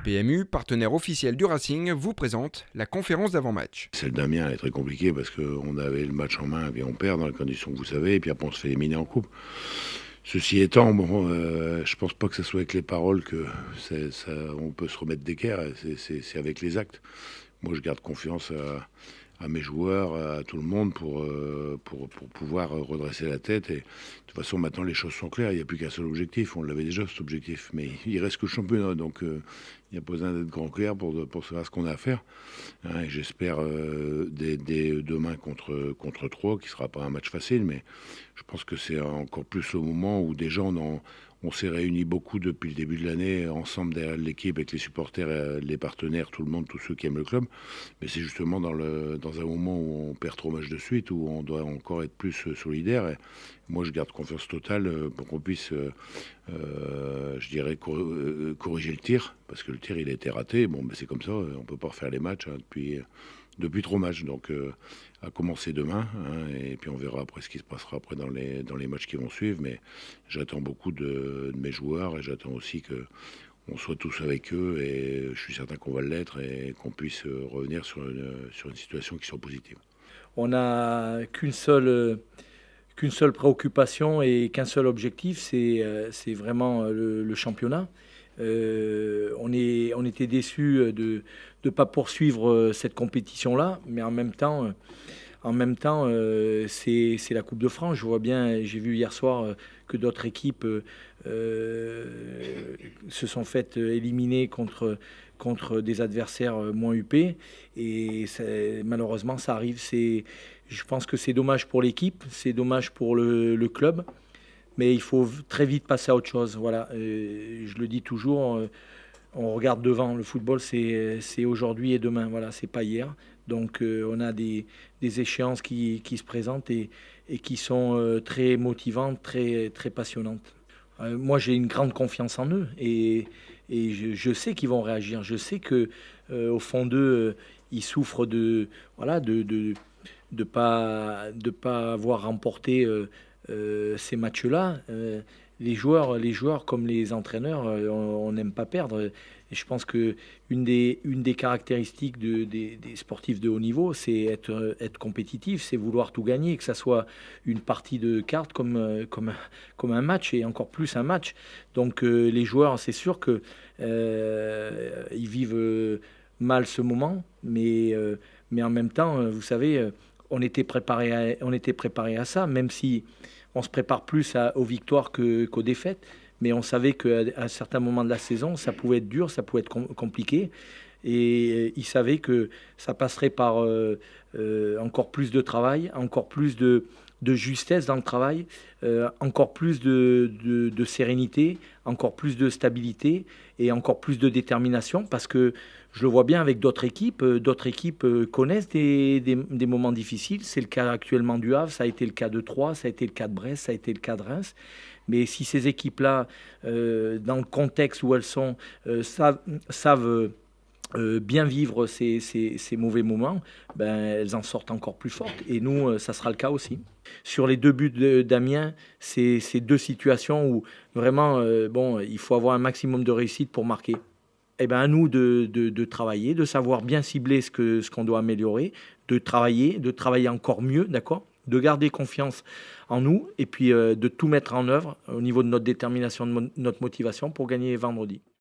PMU, partenaire officiel du Racing, vous présente la conférence d'avant-match. Celle d'Amiens elle est très compliquée parce qu'on avait le match en main et on perd dans les conditions que vous savez, et puis après on se fait éliminer en coupe. Ceci étant, je pense pas que ce soit avec les paroles que on peut se remettre d'équerre, c'est avec les actes. Moi je garde confiance à mes joueurs, à tout le monde pour pouvoir redresser la tête. Et de toute façon, maintenant, les choses sont claires. Il n'y a plus qu'un seul objectif. On l'avait déjà, cet objectif. Mais il reste que le championnat. Donc, il n'y a pas besoin d'être grand clair pour savoir ce qu'on a à faire. Hein, et j'espère dès demain contre Troyes, qui ne sera pas un match facile. Mais je pense que c'est encore plus au moment où déjà on s'est réunis beaucoup depuis le début de l'année, ensemble derrière l'équipe, avec les supporters, les partenaires, tout le monde, tous ceux qui aiment le club. Mais c'est justement dans un moment où on perd 3 matchs de suite, où on doit encore être plus solidaire. Et moi, je garde confiance totale pour qu'on puisse, je dirais, corriger le tir, parce que le tir, il a été raté. Bon, ben, c'est comme ça, on peut pas refaire les matchs depuis 3 matchs. Donc, à commencer demain, hein, et puis on verra après ce qui se passera après dans les matchs qui vont suivre. Mais j'attends beaucoup de mes joueurs, et j'attends aussi que on soit tous avec eux, et je suis certain qu'on va l'être et qu'on puisse revenir sur une situation qui soit positive. On n'a qu'une seule préoccupation et qu'un seul objectif, c'est vraiment le championnat. On était déçus de ne pas poursuivre cette compétition-là, mais en même temps, c'est la Coupe de France. Je vois bien, j'ai vu hier soir que d'autres équipes se sont faites éliminer contre des adversaires moins huppés. Et malheureusement, ça arrive. Je pense que c'est dommage pour l'équipe, c'est dommage pour le club. Mais il faut très vite passer à autre chose. Voilà. Je le dis toujours, on regarde devant. Le football, c'est aujourd'hui et demain. Voilà, c'est pas hier. Donc, on a des échéances qui se présentent et qui sont très motivantes, très, très passionnantes. Moi, j'ai une grande confiance en eux et je sais qu'ils vont réagir. Je sais que au fond d'eux, ils souffrent de pas avoir remporté ces matchs-là. Les joueurs comme les entraîneurs, on n'aime pas perdre. Et je pense que une des caractéristiques des sportifs de haut niveau, c'est être compétitif, c'est vouloir tout gagner, que ça soit une partie de cartes comme un match, et encore plus un match. Donc les joueurs, c'est sûr que ils vivent mal ce moment, mais en même temps, vous savez, on était préparé à ça, même si on se prépare plus aux victoires qu'aux défaites. Mais on savait qu'à un certain moment de la saison, ça pouvait être dur, ça pouvait être compliqué. Et ils savaient que ça passerait par encore plus de travail, encore plus de justesse dans le travail, encore plus de sérénité, encore plus de stabilité et encore plus de détermination, parce que je le vois bien avec d'autres équipes. D'autres équipes connaissent des moments difficiles. C'est le cas actuellement du Havre, ça a été le cas de Troyes, ça a été le cas de Brest, ça a été le cas de Reims. Mais si ces équipes-là, dans le contexte où elles sont, savent bien vivre ces mauvais moments, ben, elles en sortent encore plus fortes. Et nous, ça sera le cas aussi. Sur les 2 buts d'Amiens, c'est 2 situations où vraiment, il faut avoir un maximum de réussite pour marquer. Eh ben, à nous de travailler, de savoir bien cibler ce qu'on doit améliorer, de travailler encore mieux, d'accord ? De garder confiance en nous et puis de tout mettre en œuvre au niveau de notre détermination, de notre motivation pour gagner vendredi.